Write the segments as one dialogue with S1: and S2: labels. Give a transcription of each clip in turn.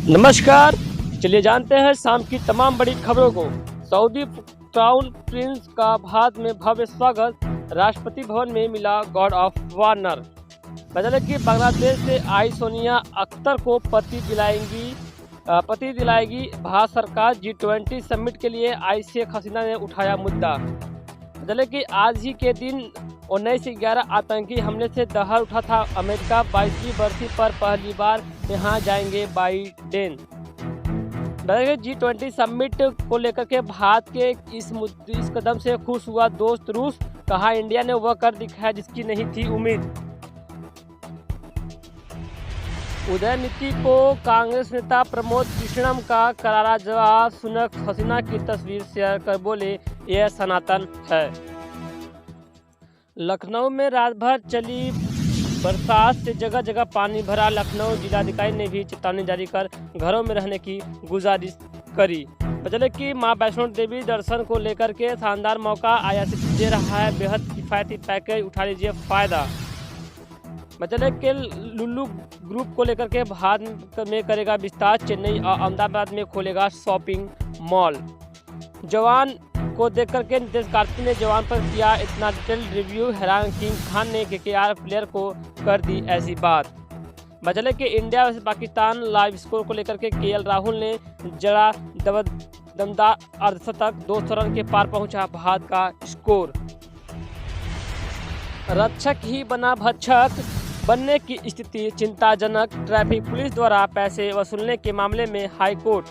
S1: नमस्कार। चलिए जानते हैं शाम की तमाम बड़ी खबरों को। सऊदी क्राउन प्रिंस का भारत में भव्य स्वागत, राष्ट्रपति भवन में मिला गॉड ऑफ वार्नर। बदले कि बांग्लादेश से आई सोनिया अख्तर को पति दिलाएगी भारत सरकार। G20 समिट के लिए आई शेख हसीना ने उठाया मुद्दा। बदले कि आज ही के दिन 19/11 आतंकी हमले से दहर उठा था अमेरिका। 22वीं बरसी पर पहली बार यहाँ जाएंगे बाइडेन। G20 समिट को लेकर के भारत के इस कदम से खुश हुआ दोस्त रूस। कहा इंडिया ने वह कर दिखाया जिसकी नहीं थी उम्मीद। उदयनिधि को कांग्रेस नेता प्रमोद कृष्णम का करारा जवाब। सुनक हसीना की तस्वीर शेयर कर बोले यह सनातन है। लखनऊ में रात भर चली बरसात से जगह जगह पानी भरा। लखनऊ जिलाधिकारी ने भी चेतावनी जारी कर घरों में रहने की गुजारिश करी। बचले कि मां वैष्णो देवी दर्शन को लेकर के शानदार मौका IRCTC दे रहा है बेहद किफायती पैकेज, उठा लीजिए फायदा। बचले के लुल्लू ग्रुप को लेकर के भारत में करेगा विस्तार। चेन्नई और अहमदाबाद में खोलेगा शॉपिंग मॉल। जवान को देख करके नितेश कार्तिक ने जवान पर किया इतना डिटेल रिव्यू। हैरान किंग खान ने KKR प्लेयर को कर दी ऐसी बात। बचले कि India versus Pakistan live score को लेकर के KL राहुल ने जड़ा दमदार अर्धशतक। 200 रन के पार पहुंचा भारत का स्कोर। रक्षक ही बना भक्षक बनने की स्थिति चिंताजनक। ट्रैफिक पुलिस द्वारा पैसे वसूलने के मामले में हाई कोर्ट।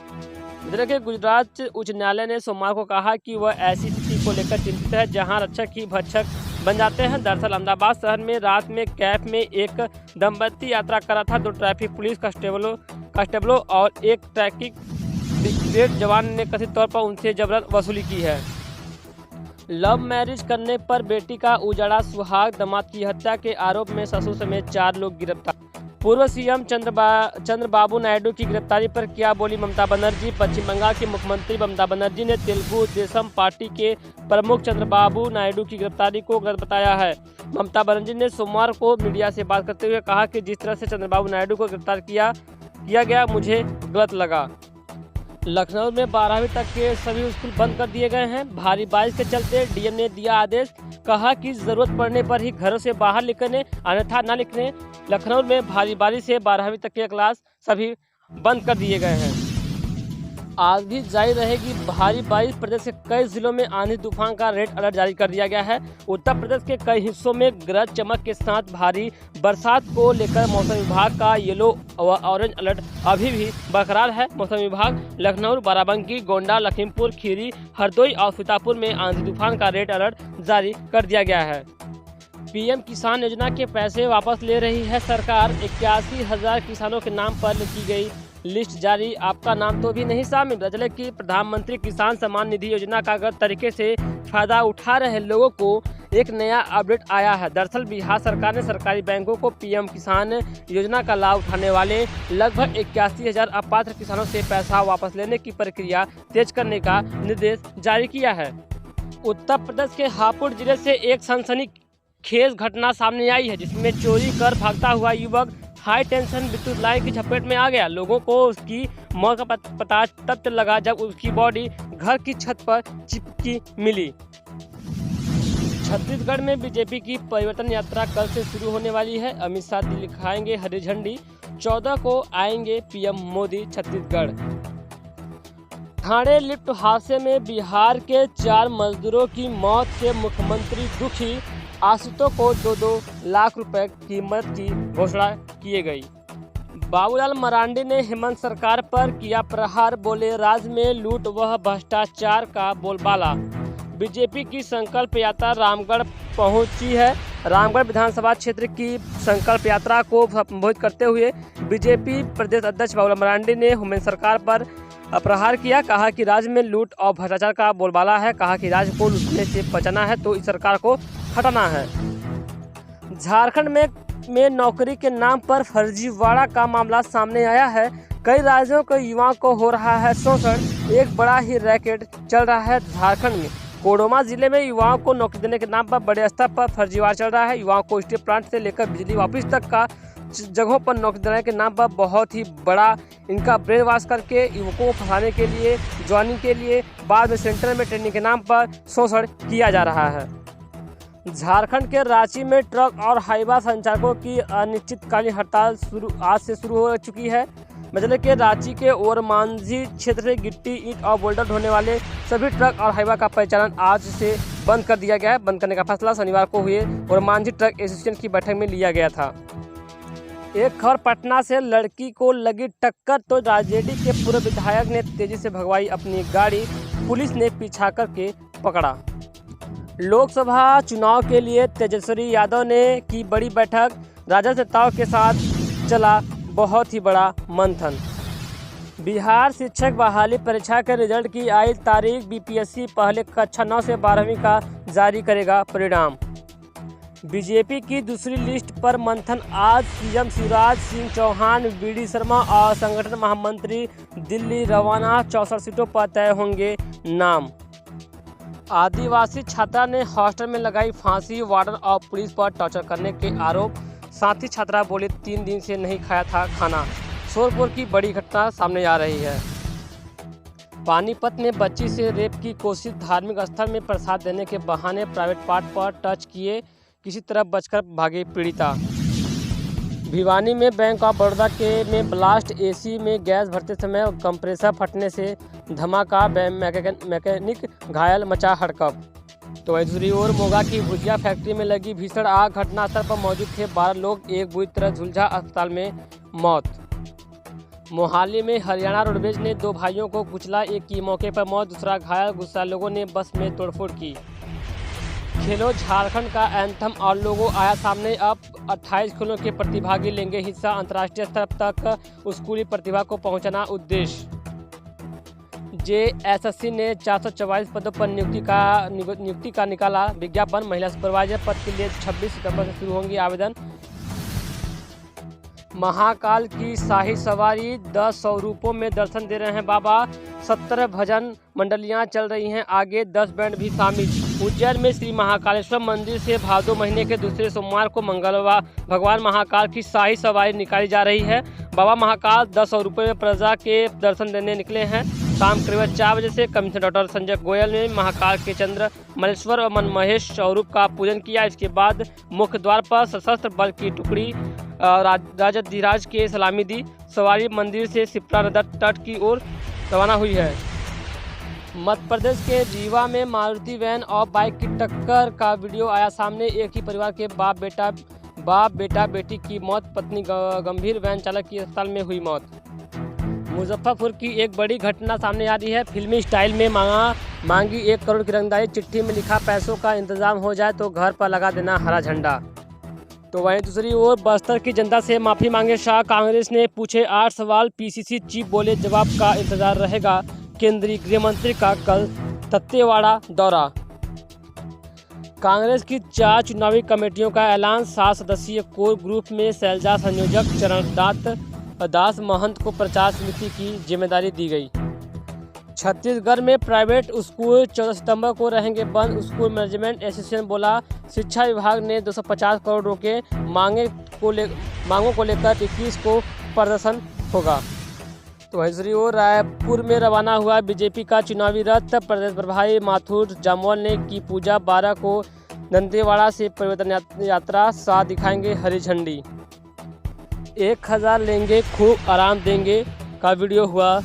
S1: गुजरात उच्च न्यायालय ने सोमवार को कहा कि वह ऐसी स्थिति को लेकर चिंतित है जहां रक्षक ही भक्षक बन जाते हैं। दरअसल अहमदाबाद शहर में रात में कैब में एक दंपति यात्रा कर रहा था। 2 ट्रैफिक पुलिस कांस्टेबलों और एक ट्रैफिक जवान ने कथित तौर पर उनसे जबरन वसूली की है। लव मैरिज करने पर बेटी का उजाड़ा सुहाग। दामाद की हत्या के आरोप में ससुर समेत 4 लोग गिरफ्तार। पूर्व CM चंद्रबाबू नायडू की गिरफ्तारी पर क्या बोली ममता बनर्जी। पश्चिम बंगाल की मुख्यमंत्री ममता बनर्जी ने तेलुगु देशम पार्टी के प्रमुख चंद्रबाबू नायडू की गिरफ्तारी को गलत बताया है। ममता बनर्जी ने सोमवार को मीडिया से बात करते हुए कहा कि जिस तरह से चंद्रबाबू नायडू को गिरफ्तार किया गया मुझे गलत लगा। लखनऊ में 12वीं तक के सभी स्कूल बंद कर दिए गए हैं। भारी बारिश के चलते DM ने दिया आदेश। कहा कि जरूरत पड़ने पर ही घरों से बाहर निकलने, अन्यथा न निकलने। लखनऊ में भारी बारिश से 12वीं तक के क्लास सभी बंद कर दिए गए हैं। आज भी जारी रहेगी भारी बारिश। प्रदेश के कई जिलों में आंधी तूफान का रेड अलर्ट जारी कर दिया गया है। उत्तर प्रदेश के कई हिस्सों में गरज चमक के साथ भारी बरसात को लेकर मौसम विभाग का येलो व ऑरेंज अलर्ट अभी भी बरकरार है। मौसम विभाग लखनऊ, बाराबंकी, गोंडा, लखीमपुर खीरी, हरदोई और सीतापुर में आंधी तूफान का रेड अलर्ट जारी कर दिया गया है। PM किसान योजना के पैसे वापस ले रही है सरकार। 81,000 किसानों के नाम पर की गई लिस्ट जारी। आपका नाम तो भी नहीं शामिल। बचले कि प्रधानमंत्री किसान सम्मान निधि योजना का गलत तरीके से फायदा उठा रहे लोगों को एक नया अपडेट आया है। दरअसल बिहार सरकार ने सरकारी बैंकों को PM किसान योजना का लाभ उठाने वाले लगभग 81,000 अपात्र किसानों से पैसा वापस लेने की प्रक्रिया तेज करने का निर्देश जारी किया है। उत्तर प्रदेश के हापुड़ जिले से एक सनसनीखेज घटना सामने आई है जिसमें चोरी कर भागता हुआ युवक हाई टेंशन विद्युत लाइन की चपेट में आ गया। लोगों को उसकी मौत का पता तब लगा जब उसकी बॉडी घर की छत पर चिपकी मिली। छत्तीसगढ़ में BJP की परिवर्तन यात्रा कल से शुरू होने वाली है। अमित शाह दिखाएंगे हरी झंडी। 14 को आएंगे PM मोदी छत्तीसगढ़। ठाणे लिफ्ट हादसे में बिहार के 4 मजदूरों की मौत से मुख्यमंत्री दुखी। आश्रितों को 2-2 लाख रुपए की मदद की घोषणा की गई। बाबूलाल मरांडी ने हेमंत सरकार पर किया प्रहार। बोले राज्य में लूट व भ्रष्टाचार का बोलबाला। BJP की संकल्प यात्रा रामगढ़ पहुंची है। रामगढ़ विधानसभा क्षेत्र की संकल्प यात्रा को संबोधित करते हुए BJP प्रदेश अध्यक्ष बाबूलाल मरांडी ने हेमंत सरकार पर प्रहार किया। कहा कि राज्य में लूट और भ्रष्टाचार का बोलबाला है। कहा कि राज्य को लूटने से बचाना है तो इस सरकार को हटाना है। झारखंड में नौकरी के नाम पर फर्जीवाड़ा का मामला सामने आया है। कई राज्यों के युवाओं को हो रहा है शोषण। एक बड़ा ही रैकेट चल रहा है झारखंड में। कोडरमा जिले में युवाओं को नौकरी देने के नाम पर बड़े स्तर पर फर्जीवाड़ा चल रहा है। युवाओं को स्टील प्लांट से लेकर बिजली ऑफिस तक का कुछ जगहों पर नौकरी दिलाने के नाम पर बहुत ही बड़ा इनका ब्रेन वॉश करके युवकों को फंसाने के लिए, ज्वाइनिंग के लिए बाद में सेंटर में ट्रेनिंग के नाम पर शोषण किया जा रहा है। झारखंड के रांची में ट्रक और हाईवा संचालकों की अनिश्चितकालीन हड़ताल आज से शुरू हो चुकी है। मतलब कि रांची के ओरमांझी क्षेत्र से गिट्टी, ईंट और बोल्डर ढोने वाले सभी ट्रक और हाईवा का परिचालन आज से बंद कर दिया गया है। बंद करने का फैसला शनिवार को हुए ओरमांझी ट्रक एसोसिएशन की बैठक में लिया गया था। एक खबर पटना से, लड़की को लगी टक्कर तो राजेडी के पूर्व विधायक ने तेजी से भगवाई अपनी गाड़ी, पुलिस ने पीछा करके पकड़ा। लोकसभा चुनाव के लिए तेजस्वी यादव ने की बड़ी बैठक, राजद नेताओं के साथ चला बहुत ही बड़ा मंथन। बिहार शिक्षक बहाली परीक्षा के रिजल्ट की आई तारीख, बीपीएससी पहले कक्षा 9 से 12वीं का जारी करेगा परिणाम। बीजेपी की दूसरी लिस्ट पर मंथन, आज सीएम शिवराज सिंह चौहान, बीडी शर्मा और संगठन महामंत्री दिल्ली रवाना, 64 सीटों पर तय होंगे नाम। आदिवासी छात्रा ने हॉस्टल में लगाई फांसी, वार्डन और पुलिस पर टॉर्चर करने के आरोप। साथी छात्रा बोली 3 दिन से नहीं खाया था खाना। शोरपुर की बड़ी घटना सामने आ रही है। पानीपत में बच्ची से रेप की कोशिश, धार्मिक स्थल में प्रसाद देने के बहाने प्राइवेट पार्ट पर टच किए, किसी तरह बचकर भागी पीड़िता। भिवानी में बैंक ऑफ बड़ौदा में ब्लास्ट, एसी में गैस भरते समय कंप्रेसर फटने से धमाका, मैकेनिक घायल, मचा हड़कंप। तो दूसरी ओर मोगा की भुजिया फैक्ट्री में लगी भीषण आग, घटनास्थल पर मौजूद थे 12 लोग, एक बुरी तरह झुलझा, अस्पताल में मौत। मोहाली में हरियाणा रोडवेज ने 2 भाइयों को कुचला, एक की मौके पर मौत, दूसरा घायल, गुस्सा लोगों ने बस में तोड़फोड़ की। खेलो झारखंड का एंथम और लोगो आया सामने, अब 28 खेलों के प्रतिभागी लेंगे हिस्सा, अंतर्राष्ट्रीय स्तर तक स्कूली प्रतिभा को पहुंचाना उद्देश्य। जेएसएससी ने 444 पदों पर नियुक्ति का निकाला विज्ञापन, महिला सुपरवाइजर पद के लिए 26 सितंबर से शुरू होंगे आवेदन। महाकाल की शाही सवारी, 10 स्वरूपों में दर्शन दे रहे हैं बाबा, 17 भजन मंडलियां चल रही हैं आगे, 10 बैंड भी शामिल। उज्जैन में श्री महाकालेश्वर मंदिर से भादो महीने के दूसरे सोमवार को मंगलवार भगवान महाकाल की शाही सवारी निकाली जा रही है। बाबा महाकाल 10 स्वरूपों में प्रजा के दर्शन देने निकले हैं। शाम करीब 4 बजे से कमिश्नर डॉक्टर संजय गोयल ने महाकाल के चंद्र मलेश्वर और मनमहेश स्वरूप का पूजन किया। इसके बाद मुख्य द्वार पर सशस्त्र बल की टुकड़ी राजाधिराज के सलामी दी। सवारी मंदिर से सिप्रा नदी तट की ओर रवाना हुई है। मध्य प्रदेश के रीवा में मारुति वैन और बाइक की टक्कर का वीडियो आया सामने, एक ही परिवार के बाप बेटा बेटी की मौत, पत्नी गंभीर, वैन चालक की अस्पताल में हुई मौत। मुजफ्फरपुर की एक बड़ी घटना सामने आ रही है। फिल्मी स्टाइल में मांगी 1 करोड़ की रंगदारी, चिट्ठी में लिखा पैसों का इंतजाम हो जाए तो घर पर लगा देना हरा झंडा। तो वहीं दूसरी ओर बस्तर की जनता से माफी मांगे शाह, कांग्रेस ने पूछे 8 सवाल, पीसीसी चीफ बोले जवाब का इंतजार रहेगा। केंद्रीय गृह मंत्री का कल तत्तेवाड़ा दौरा। कांग्रेस की 4 चुनावी कमेटियों का ऐलान, 7 सदस्यीय कोर ग्रुप में शैलजा संयोजक, चरण दास महंत को प्रचार समिति की जिम्मेदारी दी गई। छत्तीसगढ़ में प्राइवेट स्कूल 14 सितंबर को रहेंगे बंद, स्कूल मैनेजमेंट एसोसिएशन बोला शिक्षा विभाग ने 250 करोड़ रोके, मांगों को लेकर 21 को प्रदर्शन होगा। तो दूसरी ओर रायपुर में रवाना हुआ बीजेपी का चुनावी रथ, प्रदेश प्रभारी माथुर जामवाल ने की पूजा, 12 को दंतेवाड़ा से परिवर्तन यात्रा, 7 दिखाएंगे हरी झंडी। 1000 लेंगे खूब आराम देंगे का वीडियो हुआ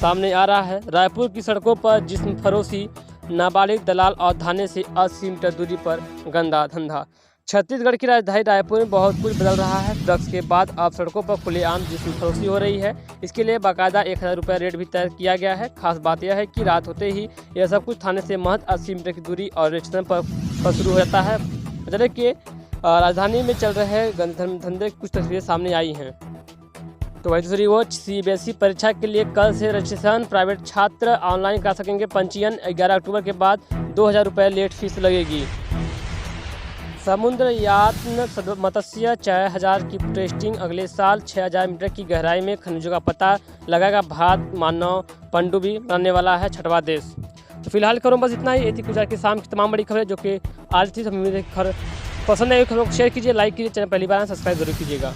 S1: सामने आ रहा है। रायपुर की सड़कों पर जिस्म फरोशी, नाबालिग दलाल और थाने से 80 मीटर दूरी पर गंदा धंधा। छत्तीसगढ़ की राजधानी रायपुर में बहुत कुछ बदल रहा है। ड्रग्स के बाद अब सड़कों पर खुलेआम जिस्म फरोशी हो रही है। इसके लिए बाकायदा 1000 रुपये रेट भी तय किया गया है। खास बात यह है कि रात होते ही यह सब कुछ थाने से महज 80 मीटर की दूरी और स्टेशन पर शुरू हो जाता है। मतलब कि राजधानी में चल रहे धंधे की कुछ तस्वीरें सामने आई हैं। तो वही दूसरी ओर सीबीएसई परीक्षा के लिए कल से रजिस्ट्रेशन, प्राइवेट छात्र ऑनलाइन कर सकेंगे पंजीयन। 11 अक्टूबर के बाद 2000 रुपये लेट फीस लगेगी। समुद्र यात्न मत्स्य 6000 की टेस्टिंग, अगले साल 6000 मीटर की गहराई में खनिजों का पता लगाएगा भारत। मानव पनडुब्बी बनाने वाला है 6वां देश। तो फिलहाल खबरों बस इतना ही। ये थी गुजरात की शाम की तमाम बड़ी खबरें जो कि आज थी। खबर पसंद आई खबरों को शेयर कीजिए, लाइक कीजिए, चैनल पहली बार सब्सक्राइब जरूर कीजिएगा।